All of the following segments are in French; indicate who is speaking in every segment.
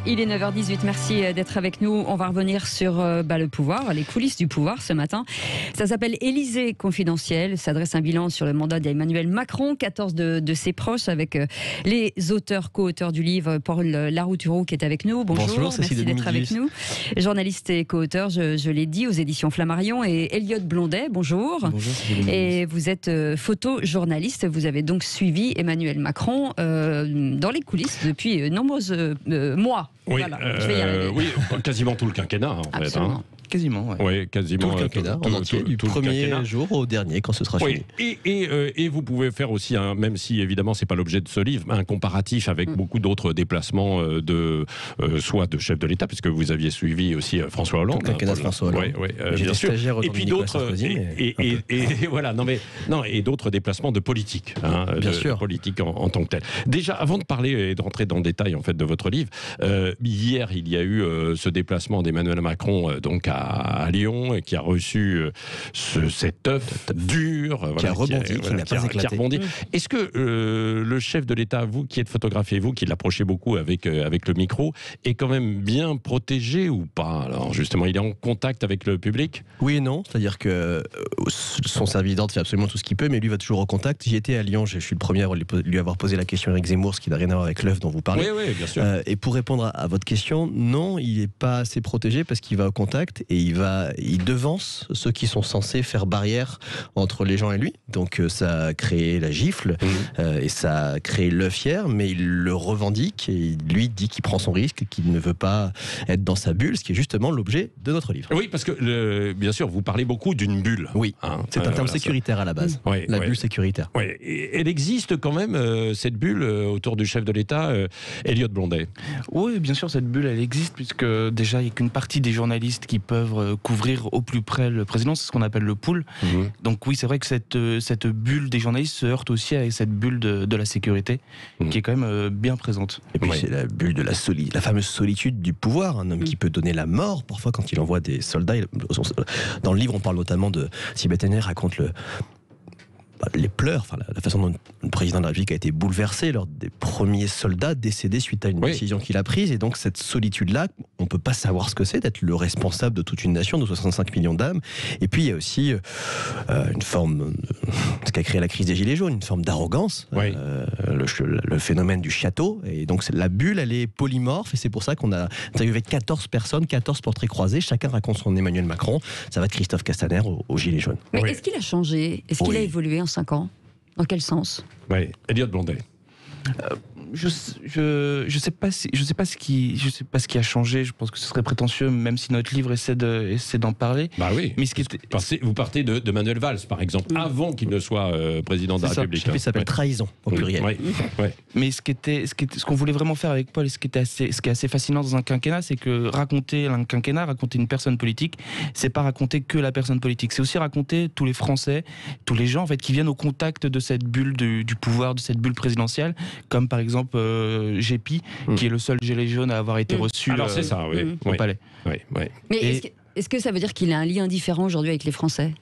Speaker 1: Il est 9h18, merci d'être avec nous. On va revenir sur le pouvoir, les coulisses du pouvoir ce matin. Ça s'appelle Élysée confidentiel, s'adresse un bilan sur le mandat d'Emmanuel Macron, 14 de ses proches, avec les auteurs, co-auteurs du livre, Paul Larouturou qui est avec nous. Bonjour, merci d'être avec nous. Journaliste et co-auteur, je l'ai dit, aux éditions Flammarion, et Elliott Blondet, bonjour.
Speaker 2: Bonjour,
Speaker 1: et vous êtes photojournaliste, vous avez donc suivi Emmanuel Macron dans les coulisses depuis nombreux mois.
Speaker 3: Oui,
Speaker 1: voilà, je vais y arriver.
Speaker 3: oui, quasiment tout le quinquennat en
Speaker 1: Absolument.
Speaker 3: fait.
Speaker 2: Quasiment,
Speaker 3: Oui, quasiment.
Speaker 2: Tout le quinquennat, en entier, du premier jour au dernier, quand ce sera fini.
Speaker 3: Et vous pouvez faire aussi, même si évidemment c'est pas l'objet de ce livre, un comparatif avec beaucoup d'autres déplacements soit de chefs de l'État, puisque vous aviez suivi aussi François Hollande.
Speaker 2: Tout le quinquennat de François Hollande.
Speaker 3: Oui,
Speaker 2: bien sûr.
Speaker 3: Et puis d'autres, voilà, et d'autres déplacements de politique,
Speaker 2: bien sûr,
Speaker 3: politique en tant que tel. Déjà, avant de parler et de rentrer dans le détail en fait de votre livre, hier il y a eu ce déplacement d'Emmanuel Macron donc à Lyon, et qui a reçu cet œuf dur,
Speaker 2: qui a rebondi, qui n'a pas éclaté.
Speaker 3: Est-ce que le chef de l'État, vous qui êtes photographe et vous qui l'approchez beaucoup avec le micro, est quand même bien protégé ou pas? Alors justement, il est en contact avec le public?
Speaker 2: Oui et non, c'est-à-dire que son service d'ordre fait absolument tout ce qu'il peut, mais lui va toujours au contact. J'y étais à Lyon, je suis le premier à lui avoir posé la question à Éric Zemmour, ce qui n'a rien à voir avec l'œuf dont vous parlez.
Speaker 3: Oui, bien sûr.
Speaker 2: Et pour répondre à votre question, non, il n'est pas assez protégé parce qu'il va au contact et il devance ceux qui sont censés faire barrière entre les gens et lui. Donc ça a créé la gifle et ça a créé l'œuf hier, mais il le revendique et il lui dit qu'il prend son risque, qu'il ne veut pas être dans sa bulle, ce qui est justement l'objet de notre livre.
Speaker 3: Oui, parce que bien sûr, vous parlez beaucoup d'une bulle.
Speaker 2: Oui, c'est un terme sécuritaire à la base. La bulle sécuritaire.
Speaker 3: Oui, elle existe quand même, cette bulle autour du chef de l'État, Elliott Blondet.
Speaker 4: Oui, bien sûr, cette bulle, elle existe, puisque déjà, il n'y a qu'une partie des journalistes qui peuvent couvrir au plus près le président, c'est ce qu'on appelle le pool. Donc oui, c'est vrai que cette bulle des journalistes se heurte aussi avec cette bulle de la sécurité, qui est quand même bien présente.
Speaker 2: Et puis c'est la bulle de la fameuse solitude du pouvoir, un homme qui peut donner la mort parfois quand il envoie des soldats. Dans le livre, on parle notamment de Sibeth Henner raconte les pleurs, la façon dont le président de la République a été bouleversé lors des premiers soldats décédés suite à une décision qu'il a prise. Et donc cette solitude-là, on ne peut pas savoir ce que c'est d'être le responsable de toute une nation, de 65 millions d'âmes. Et puis il y a aussi une forme, ce qui a créé la crise des Gilets jaunes, une forme d'arrogance, le phénomène du château. Et donc la bulle, elle est polymorphe, et c'est pour ça qu'on a interviewé 14 personnes, 14 portraits croisés, chacun raconte son Emmanuel Macron. Ça va de Christophe Castaner aux Gilets jaunes.
Speaker 1: Mais est-ce qu'il a changé? Est-ce qu'il a évolué en 5 ans? Dans quel sens?
Speaker 3: Oui, Elliott Blondet.
Speaker 4: Je sais pas ce qui a changé. Je pense que ce serait prétentieux, même si notre livre essaie d'en parler.
Speaker 3: Bah oui.
Speaker 4: Mais
Speaker 3: vous partez de Manuel Valls, par exemple, avant qu'il ne soit président de la République.
Speaker 2: Ça s'appelle trahison au pluriel.
Speaker 4: Mais ce qu'on voulait vraiment faire avec Paul, et ce qui est assez fascinant dans un quinquennat, c'est que raconter un quinquennat, raconter une personne politique, c'est pas raconter que la personne politique, c'est aussi raconter tous les Français, tous les gens en fait qui viennent au contact de cette bulle du pouvoir, de cette bulle présidentielle, comme par exemple Gépi, qui est le seul gilet jaune à avoir été reçu
Speaker 3: c'est ça,
Speaker 4: au palais.
Speaker 1: Mais est-ce que ça veut dire qu'il a un lien différent aujourd'hui avec les Français?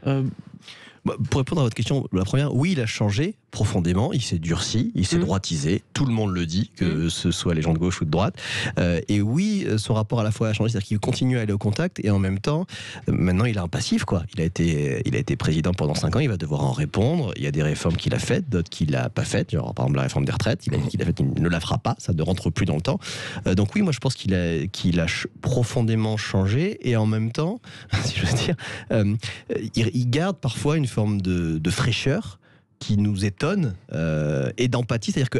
Speaker 2: Pour répondre à votre question, la première, oui, il a changé profondément, il s'est durci, il s'est droitisé, tout le monde le dit, que ce soit les gens de gauche ou de droite, et oui, son rapport à la fois a changé, c'est-à-dire qu'il continue à aller au contact, et en même temps, maintenant il a un passif, quoi. Il a été président pendant 5 ans, il va devoir en répondre, il y a des réformes qu'il a faites, d'autres qu'il n'a pas faites, genre par exemple la réforme des retraites, il a dit qu'il ne la fera pas, ça ne rentre plus dans le temps, donc oui, moi je pense qu'il a profondément changé, et en même temps, si je veux dire, il garde parfois une forme de fraîcheur qui nous étonne et d'empathie, c'est-à-dire que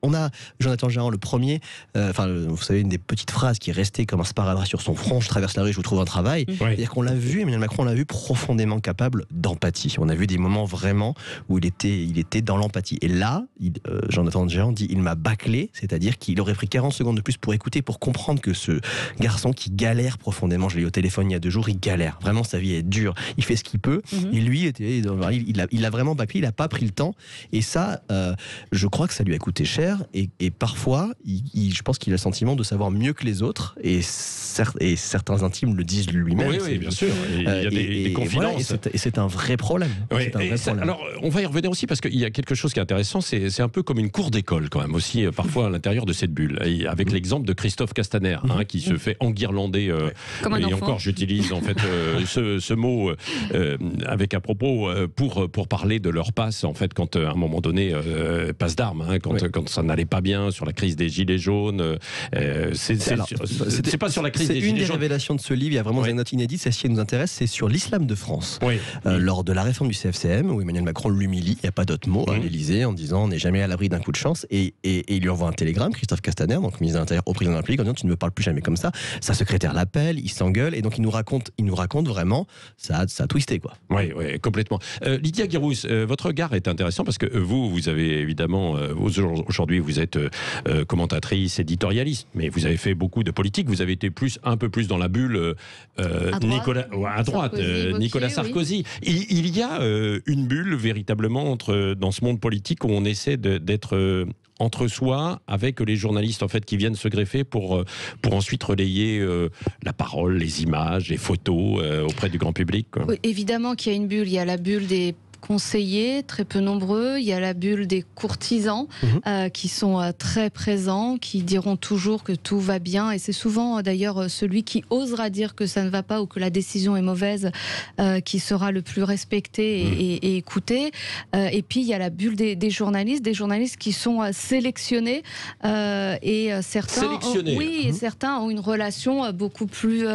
Speaker 2: on a Jonathan Gérand, le premier, vous savez, une des petites phrases qui est restée comme un sparadrap sur son front: je traverse la rue, je vous trouve un travail. C'est-à-dire qu'on l'a vu, Emmanuel Macron, on l'a vu profondément capable d'empathie. On a vu des moments vraiment où il était dans l'empathie. Et là, Jonathan Gérand dit: il m'a bâclé, c'est-à-dire qu'il aurait pris 40 secondes de plus pour écouter, pour comprendre que ce garçon qui galère profondément, je l'ai eu au téléphone il y a 2 jours, il galère. Vraiment, sa vie est dure. Il fait ce qu'il peut. Et lui, il a vraiment bâclé, il n'a pas pris le temps. Et ça, je crois que ça lui a coûté cher. l'intérieur, et parfois, je pense qu'il a le sentiment de savoir mieux que les autres, et certains intimes le disent lui-même.
Speaker 3: Oui, bien sûr. Il y a des confidences.
Speaker 2: Voilà, et c'est un vrai problème.
Speaker 3: Oui, alors, on va y revenir aussi, parce qu'il y a quelque chose qui est intéressant, c'est un peu comme une cour d'école, quand même, aussi, parfois à l'intérieur de cette bulle, avec l'exemple de Christophe Castaner, qui se fait enguirlander,
Speaker 1: comme un
Speaker 3: et
Speaker 1: enfant.
Speaker 3: encore, j'utilise en fait ce mot avec à propos pour parler de leur passe, en fait, quand à un moment donné, passe d'armes, quand ça n'allait pas bien sur la crise des Gilets jaunes. C'est pas sur la crise des Gilets jaunes.
Speaker 2: C'est une des révélations de ce livre, il y a vraiment des notes inédites, c'est ce qui nous intéresse, c'est sur l'islam de France. Lors de la réforme du CFCM, où Emmanuel Macron l'humilie, il n'y a pas d'autre mot, à l'Élysée, en disant on n'est jamais à l'abri d'un coup de chance, et il lui envoie un télégramme, Christophe Castaner, donc ministre de l'Intérieur au président de la République, en disant tu ne me parles plus jamais comme ça. Sa secrétaire l'appelle, il s'engueule, et donc il nous raconte vraiment, ça a twisté, quoi.
Speaker 3: Oui, complètement. Lydia Guirousse, votre regard est intéressant parce que vous avez évidemment, aujourd'hui vous êtes commentatrice, éditorialiste, mais vous avez fait beaucoup de politique, vous avez été un peu plus dans la bulle à droite, Nicolas Sarkozy. Oui. Il y a une bulle véritablement dans ce monde politique où on essaie d'être entre soi, avec les journalistes en fait qui viennent se greffer pour ensuite relayer la parole, les images, les photos auprès du grand public, quoi.
Speaker 5: Oui, évidemment qu'il y a une bulle. Il y a la bulle des conseillers, très peu nombreux. Il y a la bulle des courtisans qui sont très présents, qui diront toujours que tout va bien. Et c'est souvent d'ailleurs celui qui osera dire que ça ne va pas ou que la décision est mauvaise qui sera le plus respecté et écouté. Et puis il y a la bulle des journalistes qui sont sélectionnés et certains certains ont une relation beaucoup plus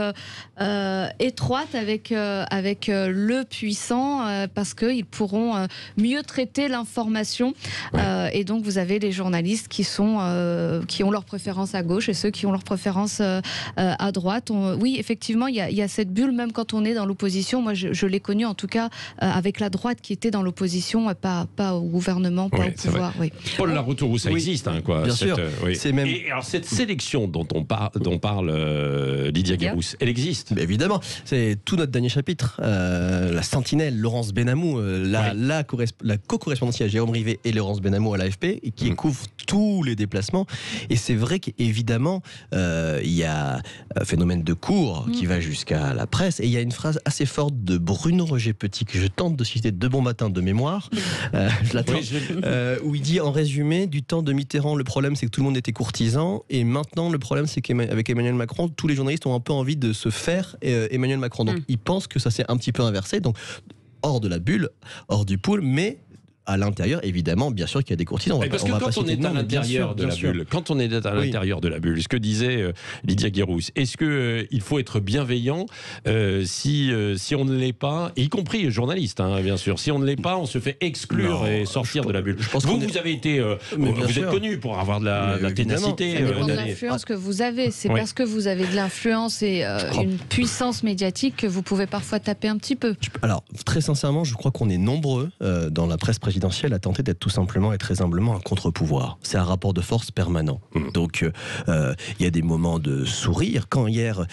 Speaker 5: étroite avec le puissant parce qu'ils pourront mieux traiter l'information. Et donc vous avez les journalistes qui ont leur préférence à gauche et ceux qui ont leur préférence à droite. Oui, effectivement, il y a cette bulle, même quand on est dans l'opposition. Moi, je l'ai connue en tout cas avec la droite qui était dans l'opposition, pas au gouvernement, pas au pouvoir. Oui.
Speaker 3: Paul Laroutourou, ça existe, quoi.
Speaker 2: Bien sûr.
Speaker 3: Et alors cette sélection dont parle Lydia Guirousse, elle existe.
Speaker 2: Mais évidemment, c'est tout notre dernier chapitre. La sentinelle, Laurence Benamou, la co-correspondance à Jérôme Rivet et Laurence Benamou à l'AFP, qui couvre tous les déplacements. Et c'est vrai qu'évidemment, il y a un phénomène de cour qui va jusqu'à la presse. Et il y a une phrase assez forte de Bruno Roger-Petit que je tente de citer de bon matin de mémoire. Je l'attends. Où il dit en résumé, du temps de Mitterrand, le problème c'est que tout le monde était courtisan. Et maintenant, le problème c'est qu'avec Emmanuel Macron, tous les journalistes ont un peu envie de se faire Emmanuel Macron. Donc il pense que ça s'est un petit peu inversé. Donc hors de la bulle, hors du pool, mais à l'intérieur, évidemment, bien sûr qu'il y a des courtisans.
Speaker 3: Parce que quand on est à l'intérieur de la bulle, l'intérieur de la bulle, ce que disait Lydia Guirousse, est-ce qu'il faut être bienveillant si on ne l'est pas, y compris journaliste, bien sûr, si on ne l'est pas, on se fait exclure et sortir de la bulle. Vous avez été, vous êtes connu pour avoir de la ténacité.
Speaker 5: Ça dépend de l'influence que vous avez. C'est parce que vous avez de l'influence et une puissance médiatique que vous pouvez parfois taper un petit peu.
Speaker 2: Alors, très sincèrement, je crois qu'on est nombreux dans la presse présidentielle à tenter d'être tout simplement et très humblement un contre-pouvoir. C'est un rapport de force permanent. Donc, il y a des moments de sourire. Quand hier,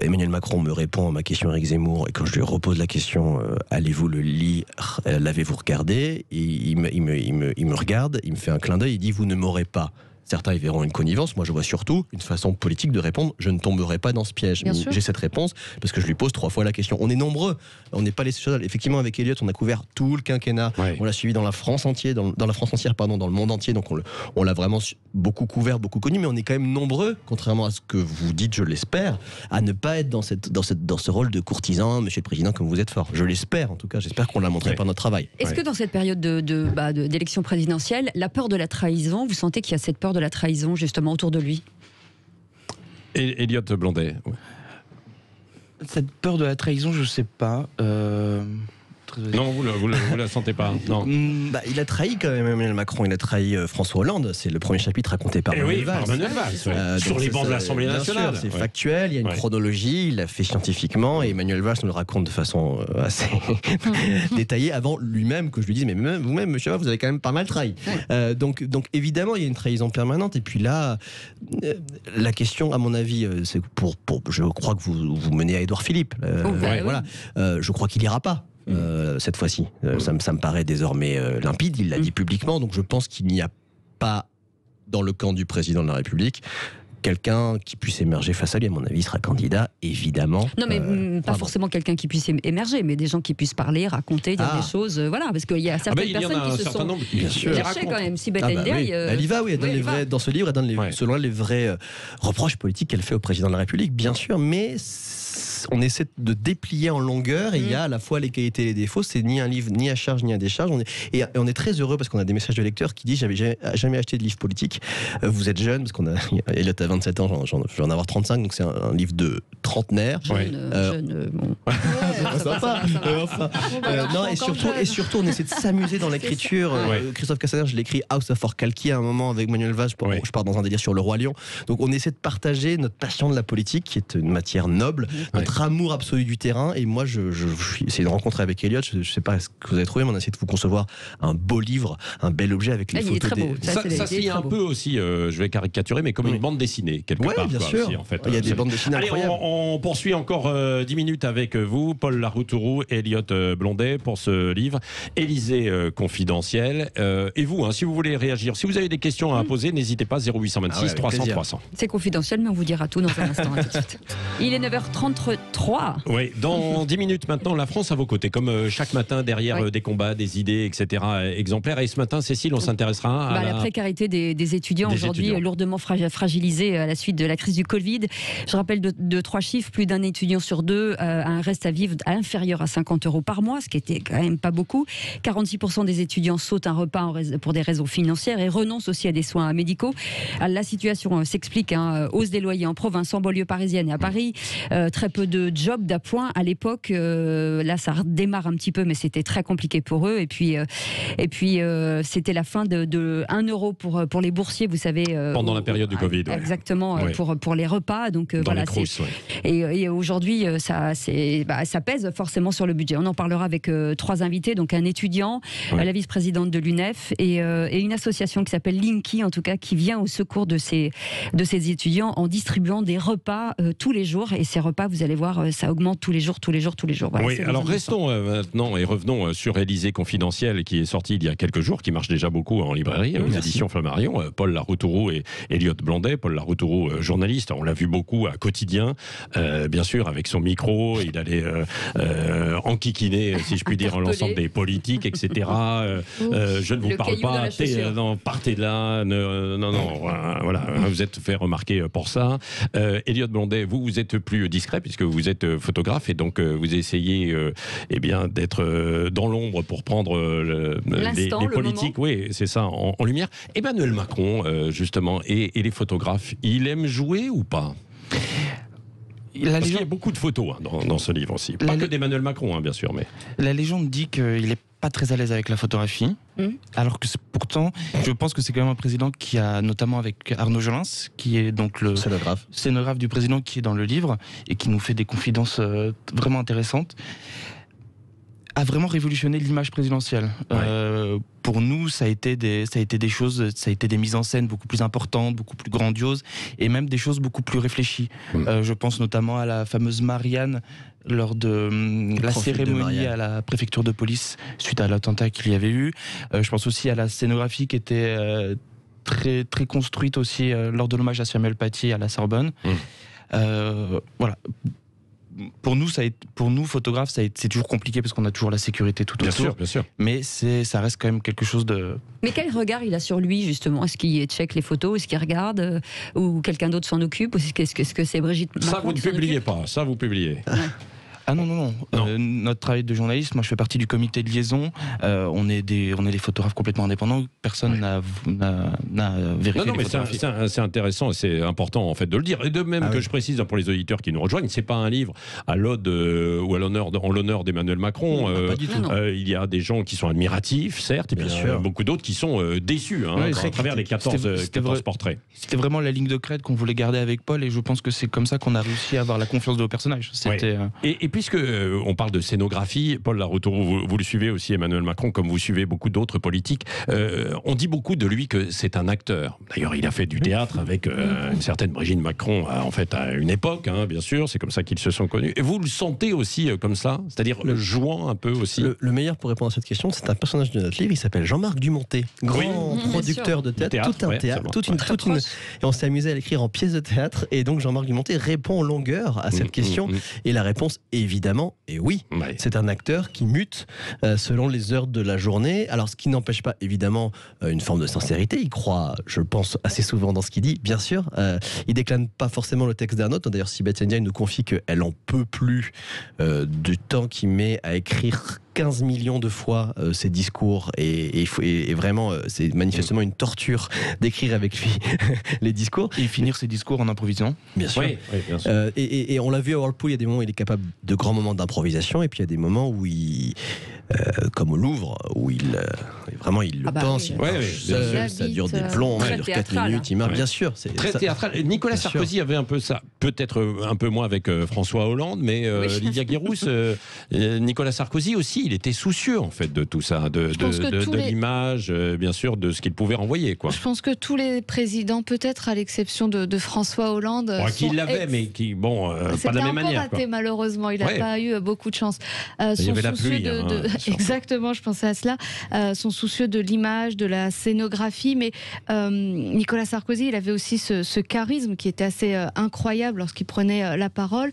Speaker 2: Emmanuel Macron me répond à ma question Éric Zemmour, et quand je lui repose la question allez-vous le lire, l'avez-vous regardé, et il me regarde, il me fait un clin d'œil, il dit vous ne m'aurez pas. Certains y verront une connivence. Moi, je vois surtout une façon politique de répondre. Je ne tomberai pas dans ce piège. J'ai cette réponse parce que je lui pose 3 fois la question. On est nombreux. On n'est pas les seuls. Effectivement, avec Elliott, on a couvert tout le quinquennat. On l'a suivi dans la France entière, dans le monde entier. Donc, on l'a vraiment beaucoup couvert, beaucoup connu. Mais on est quand même nombreux, contrairement à ce que vous dites, je l'espère, à ne pas être dans ce rôle de courtisan, Monsieur le Président, comme vous êtes fort. Je l'espère, en tout cas. J'espère qu'on l'a montré par notre travail.
Speaker 1: Est-ce que dans cette période d'élection présidentielle, la peur de la trahison, vous sentez qu'il y a cette peur de la trahison justement autour de lui?
Speaker 3: Elliott Blondet.
Speaker 4: Cette peur de la trahison, je sais pas.
Speaker 3: Non, vous la sentez pas. Non.
Speaker 2: Il a trahi quand même Emmanuel Macron. Il a trahi François Hollande. C'est le premier chapitre raconté par Manuel Valls.
Speaker 3: Sur les bancs de l'Assemblée nationale.
Speaker 2: C'est factuel. Il y a une chronologie. Il l'a fait scientifiquement. Et Manuel Valls nous le raconte de façon assez détaillée avant lui-même que je lui dise mais vous-même, monsieur Valls, vous avez quand même pas mal trahi. Donc évidemment, il y a une trahison permanente. Et puis là, la question, à mon avis, c'est je crois que vous menez à Édouard Philippe. Voilà. Je crois qu'il ira pas. Cette fois-ci, ça me paraît désormais limpide. Il l'a dit publiquement, donc je pense qu'il n'y a pas dans le camp du président de la République, quelqu'un qui puisse émerger face à lui, à mon avis, sera candidat, évidemment.
Speaker 1: Non, mais pas forcément quelqu'un qui puisse émerger, mais des gens qui puissent parler, raconter, dire des choses. Voilà, parce qu'il y a certaines personnes qui se sont cherchées quand même. Sibeth Ndiaye.
Speaker 2: Elle y va, oui. Elle donne les vrais, dans ce livre, elle donne selon elle les vrais reproches politiques qu'elle fait au président de la République, bien sûr, mais on essaie de déplier en longueur et il y a à la fois les qualités et les défauts. C'est ni un livre ni à charge ni à décharge. Et on est très heureux parce qu'on a des messages de lecteurs qui disent: j'avais jamais acheté de livre politique. Vous êtes jeune, parce qu'on a Elliot a 27 ans, je vais en avoir 35, donc c'est un livre de trentenaire.
Speaker 1: Jeune, bon.
Speaker 2: Sympa. Non, et surtout, on essaie de s'amuser dans l'écriture. Christophe Castaner, je l'écris House of Orcalchi à un moment avec Manuel Valls. Je pars dans un délire sur le Roi Lion. Donc on essaie de partager notre passion de la politique, qui est une matière noble, notre amour absolu du terrain. Et moi, j'ai essayé de rencontrer avec Elliot. Je ne sais pas ce que vous avez trouvé, mais on a essayé de vous concevoir un beau livre, un bel objet avec les photos.
Speaker 1: Il est très beau.
Speaker 3: Ça se lit un peu aussi, je vais caricaturer, mais comme une bande dessinée, quelque part.
Speaker 2: Bien sûr.
Speaker 3: Aussi, en fait.
Speaker 2: Il y a des bandes dessinées incroyables.
Speaker 3: On poursuit encore 10 minutes avec vous, Paul Laroutourou et Elliot Blondet, pour ce livre, Élysée confidentiel. Et vous, si vous voulez réagir, si vous avez des questions à poser, n'hésitez pas, 0826 300 300.
Speaker 1: C'est confidentiel, mais on vous dira tout dans un instant. Tout de suite. Il est 9h33.
Speaker 3: Oui, dans 10 minutes maintenant, la France à vos côtés, comme chaque matin, derrière des combats, des idées, etc. exemplaires. Et ce matin, Cécile, on s'intéressera à
Speaker 1: la précarité des étudiants aujourd'hui, lourdement fragilisés à la suite de la crise du Covid. Je rappelle de 3 chiffres: plus d'un étudiant sur 2 a un reste à vivre inférieur à 50 € par mois, ce qui était quand même pas beaucoup. 46% des étudiants sautent un repas pour des raisons financières et renoncent aussi à des soins médicaux. La situation s'explique, hausse des loyers en province, en banlieue parisienne et à Paris, très peu de jobs d'appoint à l'époque. Là, ça redémarre un petit peu, mais c'était très compliqué pour eux. Et puis c'était la fin de 1 € pour les boursiers, vous savez.
Speaker 3: Pendant la période du Covid.
Speaker 1: Exactement, pour les repas. Donc voilà. Et aujourd'hui, ça pèse forcément sur le budget. On en parlera avec 3 invités, donc un étudiant, la vice-présidente de l'UNEF et une association qui s'appelle Linky, en tout cas, qui vient au secours de ces étudiants en distribuant des repas tous les jours. Et ces repas, vous allez voir, ça augmente tous les jours. Voilà,
Speaker 3: oui, alors restons maintenant et revenons sur Élysée confidentiel, qui est sorti il y a quelques jours, qui marche déjà beaucoup en librairie, aux éditions Flammarion. Paul Laroutourou et Elliot Blondet. Paul Laroutourou, journaliste, on l'a vu beaucoup à Quotidien, bien sûr, avec son micro, il allait enquiquiner, si je puis dire, l'ensemble des politiques, etc. Je ne vous parle pas, partez de là, voilà, vous êtes fait remarquer pour ça. Elliot Blondet, vous êtes plus discret puisque vous êtes photographe et donc vous essayez d'être dans l'ombre pour prendre les politiques, oui, c'est ça, en lumière. Emmanuel Macron, justement, et les photographes, il aime jouer ou pas ? Parce qu'il y a beaucoup de photos dans ce livre aussi. Pas que d'Emmanuel Macron, bien sûr. Mais
Speaker 4: la légende dit qu'il n'est pas très à l'aise avec la photographie. Alors que pourtant, je pense que c'est quand même un président qui a, notamment avec Arnaud Jolins, qui est donc le scénographe du président, qui est dans le livre et qui nous fait des confidences vraiment intéressantes, a vraiment révolutionné l'image présidentielle. Pour nous, ça a été des choses, ça a été des mises en scène beaucoup plus importantes, beaucoup plus grandioses, et même des choses beaucoup plus réfléchies. Je pense notamment à la fameuse Marianne lors de la cérémonie à la préfecture de police suite à l'attentat qu'il y avait eu. Je pense aussi à la scénographie qui était très, très construite aussi lors de l'hommage à Samuel Paty à la Sorbonne. Voilà. Pour nous, photographes, c'est toujours compliqué parce qu'on a toujours la sécurité tout autour.
Speaker 3: Bien sûr.
Speaker 4: Mais ça reste quand même quelque chose de...
Speaker 1: Mais quel regard il a sur lui, justement ? Est-ce qu'il check les photos ? Est-ce qu'il regarde ? Ou quelqu'un d'autre s'en occupe ? Ou est-ce que c'est Brigitte Macron ?
Speaker 3: Ça, vous ne publiez pas. Ça, vous publiez.
Speaker 4: Ah non. Notre travail de journaliste, moi je fais partie du comité de liaison, on est des photographes complètement indépendants, personne n'a vérifié les photographies.
Speaker 3: C'est intéressant et c'est important en fait de le dire. Et de même que je précise pour les auditeurs qui nous rejoignent, c'est pas un livre à l'ode ou à l'honneur d'Emmanuel Macron.
Speaker 2: Pas du tout.
Speaker 3: Il y a des gens qui sont admiratifs, certes, et puis beaucoup d'autres qui sont déçus à travers les 14 portraits.
Speaker 4: C'était vraiment la ligne de crête qu'on voulait garder avec Paul et je pense que c'est comme ça qu'on a réussi à avoir la confiance de nos personnages.
Speaker 3: puisque on parle de scénographie, Paul Laroutourou, vous le suivez aussi, Emmanuel Macron, comme vous suivez beaucoup d'autres politiques. On dit beaucoup de lui que c'est un acteur. D'ailleurs, il a fait du théâtre avec une certaine Brigitte Macron, en fait, à une époque, hein, bien sûr. C'est comme ça qu'ils se sont connus. Et vous le sentez aussi comme ça, c'est-à-dire jouant un peu aussi.
Speaker 2: Le meilleur pour répondre à cette question, c'est un personnage de notre livre. Il s'appelle Jean-Marc Dumontet, grand producteur de théâtre, tout un théâtre, toute une. Et on s'est amusé à l'écrire en pièce de théâtre. Et donc Jean-Marc Dumontet répond en longueur à cette question. Et la réponse, évidemment, est oui. C'est un acteur qui mute selon les heures de la journée. Alors, ce qui n'empêche pas, évidemment, une forme de sincérité. Il croit, je pense, assez souvent dans ce qu'il dit, bien sûr. Il déclame pas forcément le texte d'un autre. D'ailleurs, Sibeth Ndiaye nous confie qu'elle en peut plus du temps qu'il met à écrire 15 millions de fois ses discours et vraiment c'est manifestement une torture d'écrire avec lui les discours
Speaker 4: et finir ses discours en improvisant.
Speaker 2: Bien sûr.
Speaker 3: Oui, bien sûr.
Speaker 2: Et on l'a vu à Whirlpool, il y a des moments où il est capable de grands moments d'improvisation et puis il y a des moments où il comme au Louvre où il le pense, il marche seul, ça dure des plombs, ça dure 4 minutes, il marche, bien sûr, c'est
Speaker 3: très théâtral. Nicolas Sarkozy avait un peu ça, peut-être un peu moins avec François Hollande, mais Lydia Guérousse, Nicolas Sarkozy aussi, il était soucieux en fait de tout ça, de l'image, bien sûr, de ce qu'il pouvait renvoyer, quoi.
Speaker 5: Je pense que tous les présidents, peut-être à l'exception de François Hollande,
Speaker 3: qui l'avait, mais qui pas de la même manière.
Speaker 5: C'était raté, malheureusement, il n'a pas eu beaucoup de chance.
Speaker 3: Il y avait la pluie.
Speaker 5: Exactement, je pensais à cela. Sont soucieux de l'image, de la scénographie, mais Nicolas Sarkozy, il avait aussi ce charisme qui était assez incroyable lorsqu'il prenait la parole,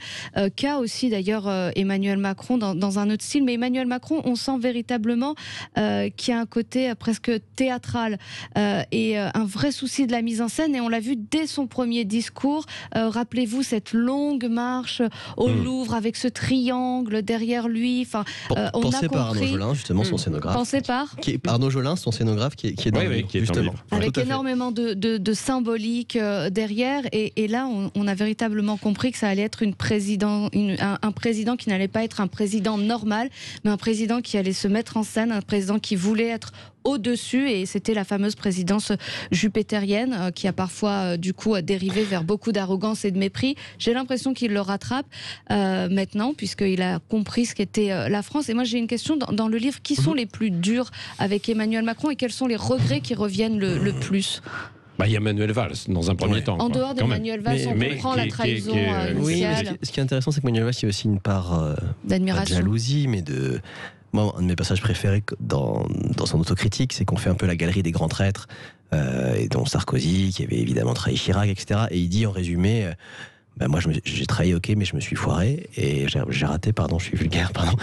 Speaker 5: qu'a aussi d'ailleurs Emmanuel Macron dans un autre style. Mais Emmanuel Macron, on sent véritablement qu'il y a un côté presque théâtral et un vrai souci de la mise en scène, et on l'a vu dès son premier discours. Rappelez-vous cette longue marche au Louvre avec ce triangle derrière lui. Enfin, on a compris.
Speaker 2: Arnaud Jolin, justement, son scénographe.
Speaker 5: Pensé par
Speaker 2: Arnaud Jolin, son scénographe, qui est dans le livre, justement.
Speaker 5: Avec énormément de symbolique derrière. Et là, on a véritablement compris que ça allait être un président qui n'allait pas être un président normal, mais un président qui allait se mettre en scène, un président qui voulait être au-dessus, et c'était la fameuse présidence jupitérienne qui a parfois du coup dérivé vers beaucoup d'arrogance et de mépris. J'ai l'impression qu'il le rattrape maintenant, puisqu'il a compris ce qu'était la France. Et moi j'ai une question dans le livre: qui sont les plus durs avec Emmanuel Macron et quels sont les regrets qui reviennent le plus?
Speaker 3: Il y a Manuel Valls dans un premier temps.
Speaker 5: En dehors d'Emmanuel Valls, on comprend la trahison initiale.
Speaker 2: Ce qui est intéressant, c'est que Manuel Valls, il y a aussi une part
Speaker 5: d'admiration,
Speaker 2: de jalousie, mais de... Moi, un de mes passages préférés dans son autocritique, c'est qu'on fait un peu la galerie des grands traîtres, et dont Sarkozy, qui avait évidemment trahi Chirac, etc. Et il dit en résumé... moi j'ai trahi, ok, mais je me suis foiré et j'ai raté, pardon, je suis vulgaire, pardon.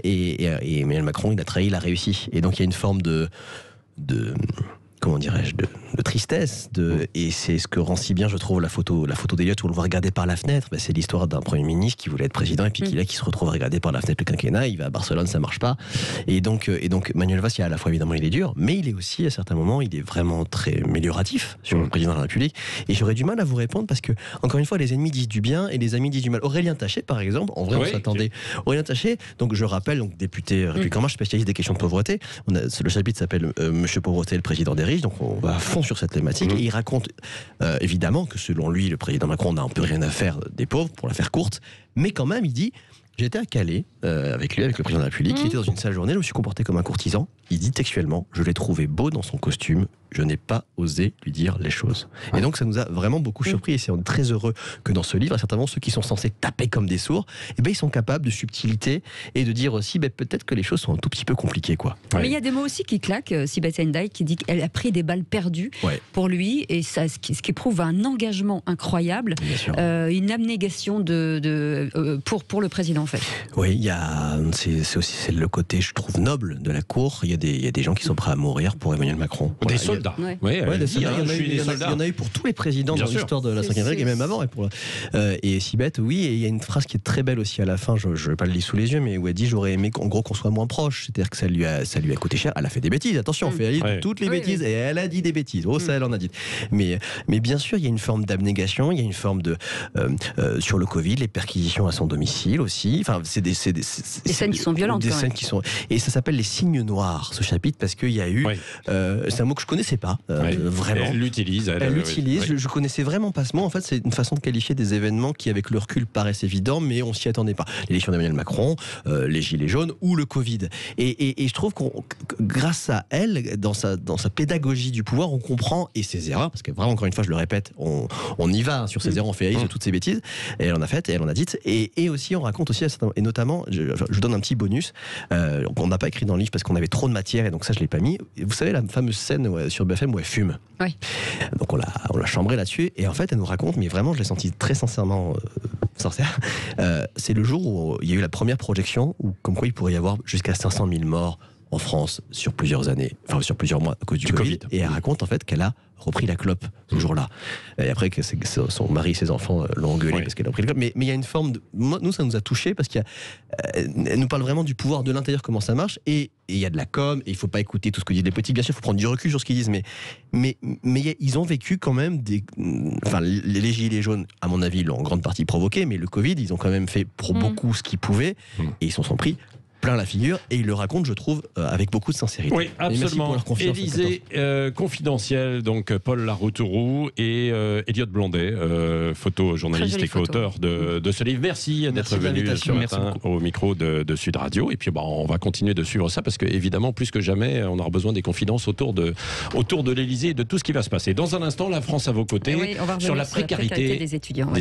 Speaker 2: Et Emmanuel Macron, il a trahi, il a réussi. Et donc il y a une forme de comment dirais-je, de tristesse, et c'est ce que rend si bien, je trouve, la photo d'Eliott où on le voit regarder par la fenêtre. C'est l'histoire d'un Premier ministre qui voulait être président et puis qui se retrouve à regarder par la fenêtre le quinquennat. Il va à Barcelone, ça marche pas. Et donc Manuel Valls, à la fois évidemment il est dur, mais il est aussi à certains moments, il est vraiment très amélioratif sur le président de la République. Et j'aurais du mal à vous répondre parce que, encore une fois, les ennemis disent du bien et les amis disent du mal. Aurélien Taché, par exemple, en vrai, on s'attendait. Aurélien Taché, donc je rappelle, donc député République En Marche, spécialiste des questions de pauvreté. Le chapitre s'appelle Monsieur Pauvreté, le président des riches. Donc on va à fond sur cette thématique. Et il raconte évidemment que selon lui, le président Macron n'a un peu rien à faire des pauvres, pour la faire courte, mais quand même il dit: j'étais à Calais avec lui, avec le président de la République, il était dans une salle journée, je me suis comporté comme un courtisan. Il dit textuellement: je l'ai trouvé beau dans son costume, je n'ai pas osé lui dire les choses. Et donc ça nous a vraiment beaucoup surpris, et on est très heureux que dans ce livre, certainement ceux qui sont censés taper comme des sourds, ils sont capables de subtilité et de dire aussi peut-être que les choses sont un tout petit peu compliquées, quoi.
Speaker 1: Mais il y a des mots aussi qui claquent. Sibeth Ndiaye qui dit qu'elle a pris des balles perdues pour lui, et ça, ce qui prouve un engagement incroyable, une abnégation pour le président, en fait.
Speaker 2: Oui, c'est aussi le côté, je trouve, noble de la cour. Il y a des gens qui sont prêts à mourir pour Emmanuel Macron.
Speaker 3: Des soldats.
Speaker 2: Des soldats. Il y en a eu pour tous les présidents dans l'histoire de la Ve République, et même avant. Et Sibeth, oui, et il y a une phrase qui est très belle aussi à la fin, je ne vais pas le lire sous les yeux, mais où elle dit: j'aurais aimé en gros qu'on soit moins proche. C'est-à-dire que ça lui a coûté cher. Elle a fait des bêtises, attention, on fait la liste de toutes les bêtises, et elle a dit des bêtises. Ça, elle en a dit. Mais bien sûr, il y a une forme d'abnégation, il y a une forme de... sur le Covid, les perquisitions à son domicile aussi. Enfin, c'est
Speaker 1: des scènes qui sont violentes.
Speaker 2: Des scènes qui sont, et ça s'appelle les signes noirs, ce chapitre, parce qu'il y a eu, c'est un mot que je connaissais pas, vraiment.
Speaker 3: Elle l'utilise.
Speaker 2: Elle l'utilise. Je connaissais vraiment pas ce mot. En fait, c'est une façon de qualifier des événements qui, avec le recul, paraissent évidents, mais on s'y attendait pas. L'élection d'Emmanuel Macron, les gilets jaunes ou le Covid. Et je trouve qu'on, grâce à elle, dans sa pédagogie du pouvoir, on comprend, et ses erreurs, parce que vraiment, encore une fois, je le répète, on y va sur ses erreurs, on fait haïs sur toutes ces bêtises, et elle en a fait, et elle en a dites, et aussi on raconte aussi, et notamment, je donne un petit bonus, on n'a pas écrit dans le livre parce qu'on avait trop de matière, et donc ça je l'ai pas mis. Et vous savez la fameuse scène sur BFM où elle fume.
Speaker 1: Oui.
Speaker 2: Donc on l'a chambrée là-dessus, et en fait elle nous raconte, mais vraiment je l'ai senti très sincèrement sincère, c'est le jour où il y a eu la première projection, où comme quoi il pourrait y avoir jusqu'à 500 000 morts en France sur plusieurs années, enfin sur plusieurs mois à cause du Covid. Et elle raconte en fait qu'elle a repris la clope ce jour-là. Et après que son mari et ses enfants l'ont engueulée parce qu'elle a repris la clope. Mais il y a une forme de... Nous, ça nous a touchés parce qu'elle nous parle vraiment du pouvoir de l'intérieur, comment ça marche. Et il y a de la com, et il ne faut pas écouter tout ce que disent les politiques. Bien sûr, il faut prendre du recul sur ce qu'ils disent. Mais ils ont vécu quand même Enfin, les gilets jaunes, à mon avis, l'ont en grande partie provoqué. Mais le Covid, ils ont quand même fait pour beaucoup ce qu'ils pouvaient. Et ils s'en sont pris plein la figure, et il le raconte, je trouve, avec beaucoup de sincérité.
Speaker 3: Oui, absolument. Élysée confidentielle, donc Paul Laroutourou et Elliott Blondet, photojournaliste et co-auteur de ce livre. Merci d'être venu ce matin au micro de Sud Radio. Et puis on va continuer de suivre ça, parce que évidemment, plus que jamais, on aura besoin des confidences autour de l'Élysée et de tout ce qui va se passer. Dans un instant, la France à vos côtés,
Speaker 1: on va
Speaker 3: sur la précarité
Speaker 1: des étudiants.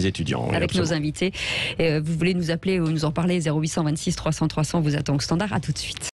Speaker 3: Avec
Speaker 1: nos invités. Vous voulez nous appeler ou nous en parler, 0826 300 300, vous attend au standard. À tout de suite.